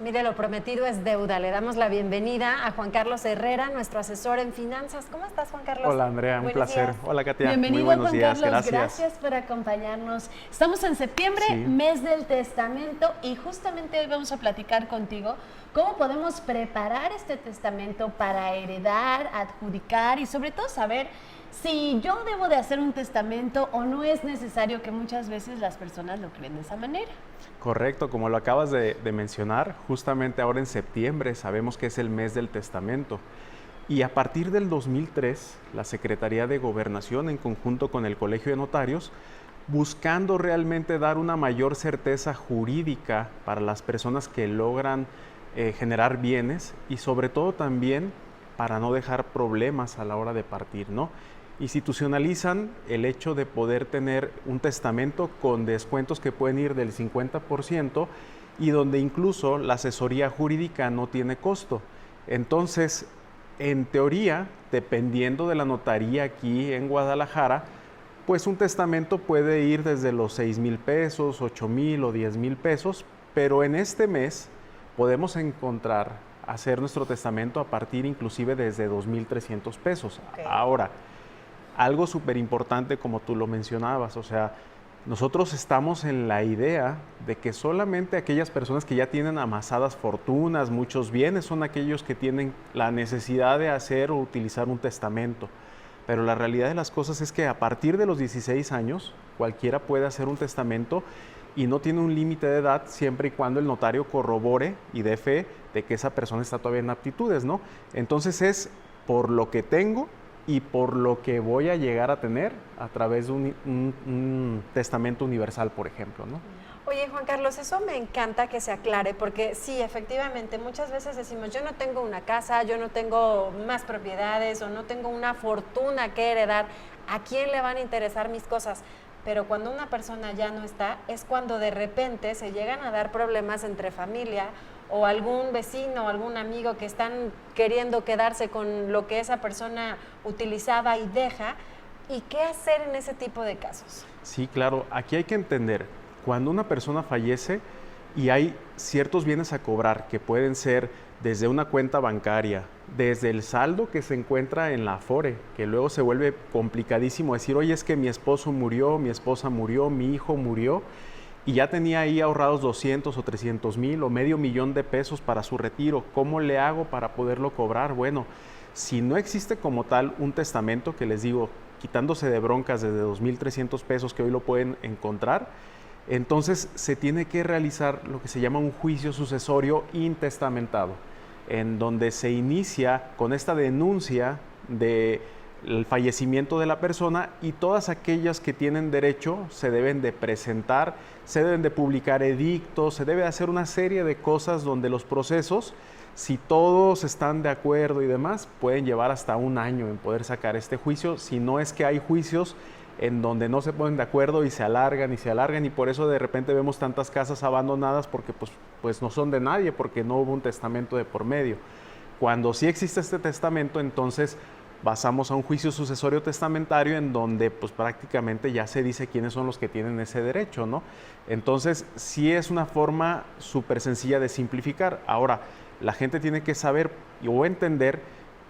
Mire, lo prometido es deuda. Le damos la bienvenida a Juan Carlos Herrera, nuestro asesor en finanzas. ¿Cómo estás, Juan Carlos? Hola, Andrea, un Buenos placer. días. Hola, Katia. Bienvenido, muy buenos Juan días. Carlos. Gracias por acompañarnos. Estamos en septiembre, Sí. mes del testamento, y justamente hoy vamos a platicar contigo cómo podemos preparar este testamento para heredar, adjudicar y sobre todo saber si yo debo de hacer un testamento o no es necesario, que muchas veces las personas lo creen de esa manera. Correcto, como lo acabas de mencionar, justamente ahora en septiembre sabemos que es el mes del testamento. Y a partir del 2003, la Secretaría de Gobernación, en conjunto con el Colegio de Notarios, buscando realmente dar una mayor certeza jurídica para las personas que logran generar bienes y sobre todo también para no dejar problemas a la hora de partir, ¿no? Institucionalizan el hecho de poder tener un testamento con descuentos que pueden ir del 50% y donde incluso la asesoría jurídica no tiene costo. Entonces, en teoría, dependiendo de la notaría aquí en Guadalajara, pues un testamento puede ir desde los 6,000 pesos, 8,000 o 10,000 pesos, pero en este mes podemos hacer nuestro testamento a partir inclusive desde 2,300 pesos. Okay. Ahora, algo súper importante como tú lo mencionabas, o sea, nosotros estamos en la idea de que solamente aquellas personas que ya tienen amasadas fortunas, muchos bienes, son aquellos que tienen la necesidad de hacer o utilizar un testamento. Pero la realidad de las cosas es que a partir de los 16 años, cualquiera puede hacer un testamento y no tiene un límite de edad siempre y cuando el notario corrobore y dé fe de que esa persona está todavía en aptitudes, ¿no? Entonces es por lo que tengo y por lo que voy a llegar a tener a través de un testamento universal, por ejemplo, ¿no? Oye, Juan Carlos, eso me encanta que se aclare, porque sí, efectivamente, muchas veces decimos, yo no tengo una casa, yo no tengo más propiedades o no tengo una fortuna que heredar, ¿a quién le van a interesar mis cosas? Pero cuando una persona ya no está, es cuando de repente se llegan a dar problemas entre familia o algún vecino o algún amigo que están queriendo quedarse con lo que esa persona utilizaba y deja. ¿Y qué hacer en ese tipo de casos? Sí, claro. Aquí hay que entender, cuando una persona fallece y hay ciertos bienes a cobrar que pueden ser desde una cuenta bancaria, desde el saldo que se encuentra en la Afore, que luego se vuelve complicadísimo decir, oye, es que mi esposo murió, mi esposa murió, mi hijo murió, y ya tenía ahí ahorrados 200 o 300,000 o $500,000 de pesos para su retiro. ¿Cómo le hago para poderlo cobrar? Bueno, si no existe como tal un testamento, que les digo, quitándose de broncas desde 2,300 pesos que hoy lo pueden encontrar, entonces se tiene que realizar lo que se llama un juicio sucesorio intestamentado, en donde se inicia con esta denuncia del fallecimiento de la persona y todas aquellas que tienen derecho se deben de presentar, se deben de publicar edictos, se debe hacer una serie de cosas donde los procesos, si todos están de acuerdo y demás, pueden llevar hasta 1 año en poder sacar este juicio, si no es que hay juicios en donde no se ponen de acuerdo y se alargan y por eso de repente vemos tantas casas abandonadas porque pues no son de nadie, porque no hubo un testamento de por medio. Cuando sí existe este testamento, entonces pasamos a un juicio sucesorio testamentario en donde pues prácticamente ya se dice quiénes son los que tienen ese derecho, ¿no? Entonces sí es una forma súper sencilla de simplificar. Ahora, la gente tiene que saber o entender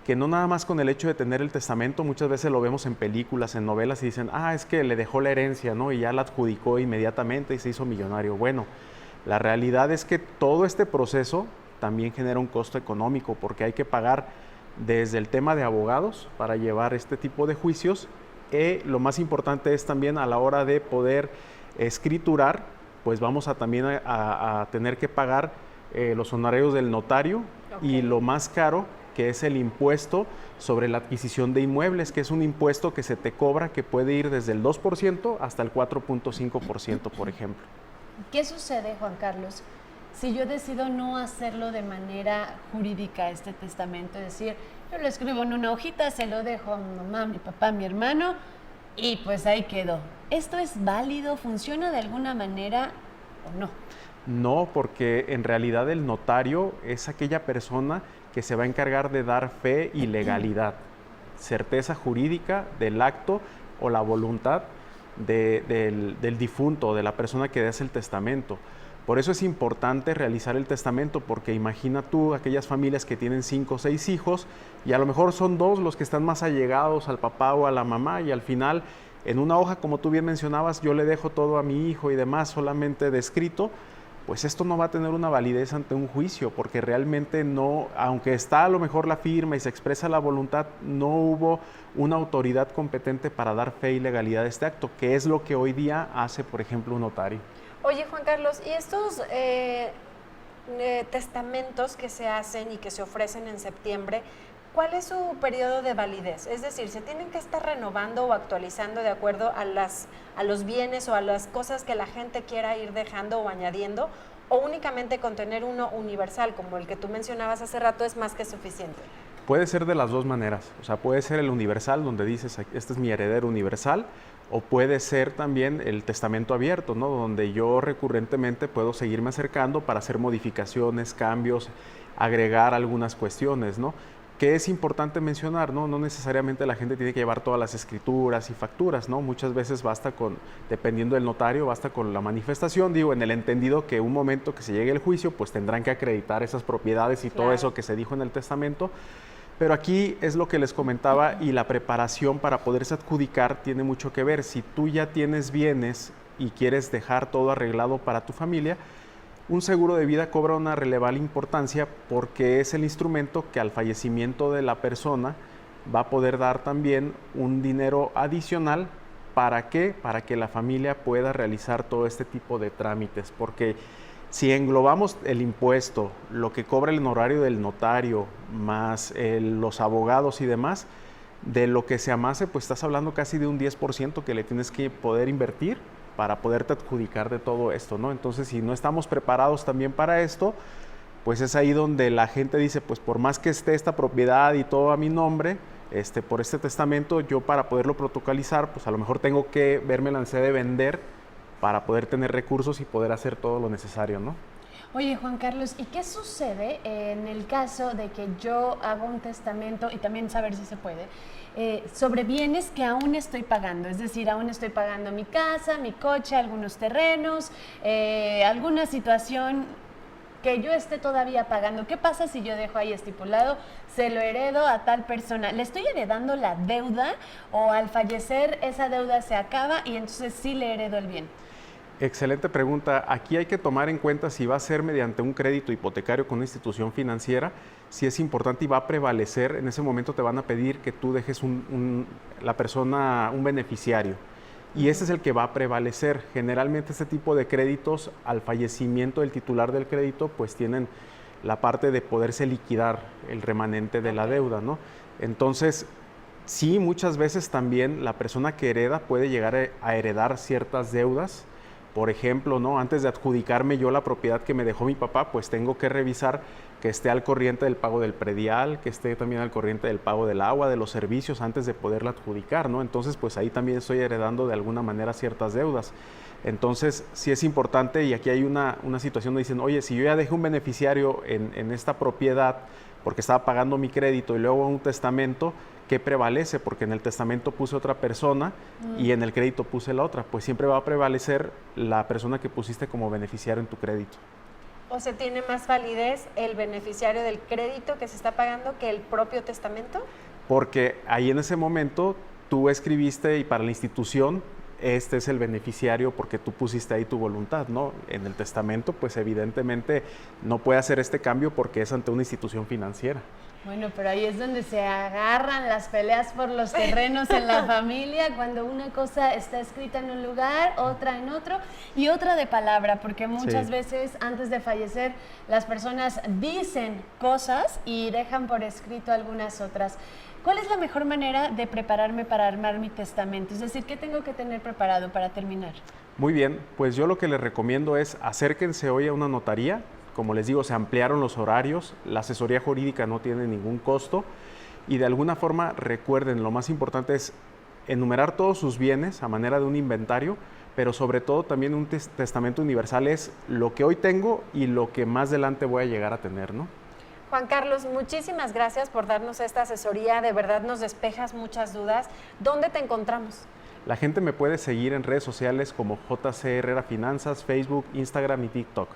que no nada más con el hecho de tener el testamento, muchas veces lo vemos en películas, en novelas y dicen, es que le dejó la herencia, ¿no? Y ya la adjudicó inmediatamente y se hizo millonario. Bueno, la realidad es que todo este proceso también genera un costo económico porque hay que pagar desde el tema de abogados para llevar este tipo de juicios y lo más importante es también a la hora de poder escriturar, pues vamos a también a tener que pagar los honorarios del notario. Okay. Y lo más caro, que es el impuesto sobre la adquisición de inmuebles, que es un impuesto que se te cobra que puede ir desde el 2% hasta el 4.5%, por ejemplo. ¿Qué sucede, Juan Carlos, si yo decido no hacerlo de manera jurídica, este testamento? Es decir, yo lo escribo en una hojita, se lo dejo a mi mamá, a mi papá, a mi hermano, y pues ahí quedó. ¿Esto es válido? ¿Funciona de alguna manera o no? No, porque en realidad el notario es aquella persona que se va a encargar de dar fe y legalidad, certeza jurídica del acto o la voluntad del difunto, de la persona que hace el testamento. Por eso es importante realizar el testamento, porque imagina tú aquellas familias que tienen 5 o 6 hijos y a lo mejor son 2 los que están más allegados al papá o a la mamá, y al final en una hoja, como tú bien mencionabas, yo le dejo todo a mi hijo y demás solamente descrito, pues esto no va a tener una validez ante un juicio, porque realmente no, aunque está a lo mejor la firma y se expresa la voluntad, no hubo una autoridad competente para dar fe y legalidad de este acto, que es lo que hoy día hace, por ejemplo, un notario. Oye, Juan Carlos, ¿y estos testamentos que se hacen y que se ofrecen en septiembre, cuál es su periodo de validez? Es decir, ¿se tienen que estar renovando o actualizando de acuerdo a los bienes o a las cosas que la gente quiera ir dejando o añadiendo? ¿O únicamente con tener uno universal, como el que tú mencionabas hace rato, es más que suficiente? Puede ser de las dos maneras, o sea, puede ser el universal, donde dices, este es mi heredero universal, o puede ser también el testamento abierto, ¿no? Donde yo recurrentemente puedo seguirme acercando para hacer modificaciones, cambios, agregar algunas cuestiones, ¿no? Que es importante mencionar, ¿no? No necesariamente la gente tiene que llevar todas las escrituras y facturas, ¿no? Muchas veces basta con, dependiendo del notario, basta con la manifestación, digo, en el entendido que un momento que se llegue el juicio, pues tendrán que acreditar esas propiedades y todo eso que se dijo en el testamento. Pero aquí es lo que les comentaba, y la preparación para poderse adjudicar tiene mucho que ver. Si tú ya tienes bienes y quieres dejar todo arreglado para tu familia, un seguro de vida cobra una relevante importancia, porque es el instrumento que al fallecimiento de la persona va a poder dar también un dinero adicional. ¿Para qué? Para que la familia pueda realizar todo este tipo de trámites, porque si englobamos el impuesto, lo que cobra el honorario del notario, más los abogados y demás, de lo que se amase, pues estás hablando casi de un 10% que le tienes que poder invertir para poderte adjudicar de todo esto, ¿no? Entonces, si no estamos preparados también para esto, pues es ahí donde la gente dice, pues por más que esté esta propiedad y todo a mi nombre, por este testamento, yo para poderlo protocolizar, pues a lo mejor tengo que verme la necesidad de vender para poder tener recursos y poder hacer todo lo necesario, ¿no? Oye, Juan Carlos, ¿y qué sucede en el caso de que yo haga un testamento, y también saber si se puede, sobre bienes que aún estoy pagando? Es decir, aún estoy pagando mi casa, mi coche, algunos terrenos, alguna situación que yo esté todavía pagando. ¿Qué pasa si yo dejo ahí estipulado, se lo heredo a tal persona? ¿Le estoy heredando la deuda, o al fallecer esa deuda se acaba y entonces sí le heredo el bien? Excelente pregunta. Aquí hay que tomar en cuenta si va a ser mediante un crédito hipotecario con una institución financiera, si es importante y va a prevalecer. En ese momento te van a pedir que tú dejes la persona un beneficiario, y ese es el que va a prevalecer. Generalmente este tipo de créditos, al fallecimiento del titular del crédito, pues tienen la parte de poderse liquidar el remanente de la deuda, ¿no? Entonces, sí, muchas veces también la persona que hereda puede llegar a heredar ciertas deudas. Por ejemplo, ¿no? Antes de adjudicarme yo la propiedad que me dejó mi papá, pues tengo que revisar que esté al corriente del pago del predial, que esté también al corriente del pago del agua, de los servicios, antes de poderla adjudicar, ¿no? Entonces, pues ahí también estoy heredando de alguna manera ciertas deudas. Entonces, sí es importante, y aquí hay una situación donde dicen, oye, si yo ya dejé un beneficiario en esta propiedad porque estaba pagando mi crédito y luego un testamento, ¿qué prevalece? Porque en el testamento puse otra persona y en el crédito puse la otra. Pues siempre va a prevalecer la persona que pusiste como beneficiario en tu crédito. ¿O se tiene más validez el beneficiario del crédito que se está pagando que el propio testamento? Porque ahí en ese momento tú escribiste, y para la institución este es el beneficiario porque tú pusiste ahí tu voluntad, ¿no? En el testamento, pues evidentemente no puede hacer este cambio porque es ante una institución financiera. Bueno, pero ahí es donde se agarran las peleas por los terrenos en la familia, cuando una cosa está escrita en un lugar, otra en otro, y otra de palabra, porque muchas veces antes de fallecer las personas dicen cosas y dejan por escrito algunas otras. ¿Cuál es la mejor manera de prepararme para armar mi testamento? Es decir, ¿qué tengo que tener preparado para terminar? Muy bien, pues yo lo que les recomiendo es acérquense hoy a una notaría. Como les digo, se ampliaron los horarios, la asesoría jurídica no tiene ningún costo, y de alguna forma recuerden, lo más importante es enumerar todos sus bienes a manera de un inventario, pero sobre todo también un testamento universal es lo que hoy tengo y lo que más adelante voy a llegar a tener, ¿no? Juan Carlos, muchísimas gracias por darnos esta asesoría, de verdad nos despejas muchas dudas. ¿Dónde te encontramos? La gente me puede seguir en redes sociales como JC Herrera Finanzas, Facebook, Instagram y TikTok.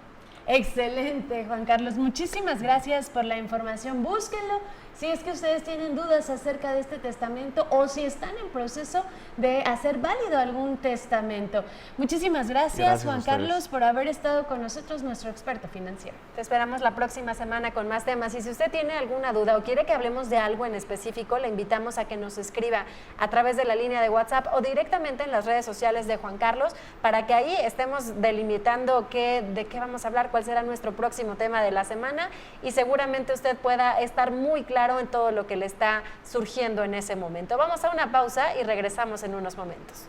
Excelente, Juan Carlos. Muchísimas gracias por la información. Búsquenlo si es que ustedes tienen dudas acerca de este testamento o si están en proceso de hacer válido algún testamento. Muchísimas gracias Juan Carlos, por haber estado con nosotros, nuestro experto financiero. Te esperamos la próxima semana con más temas. Y si usted tiene alguna duda o quiere que hablemos de algo en específico, le invitamos a que nos escriba a través de la línea de WhatsApp o directamente en las redes sociales de Juan Carlos, para que ahí estemos delimitando de qué vamos a hablar, cuál será nuestro próximo tema de la semana, y seguramente usted pueda estar muy claro en todo lo que le está surgiendo en ese momento. Vamos a una pausa y regresamos en unos momentos.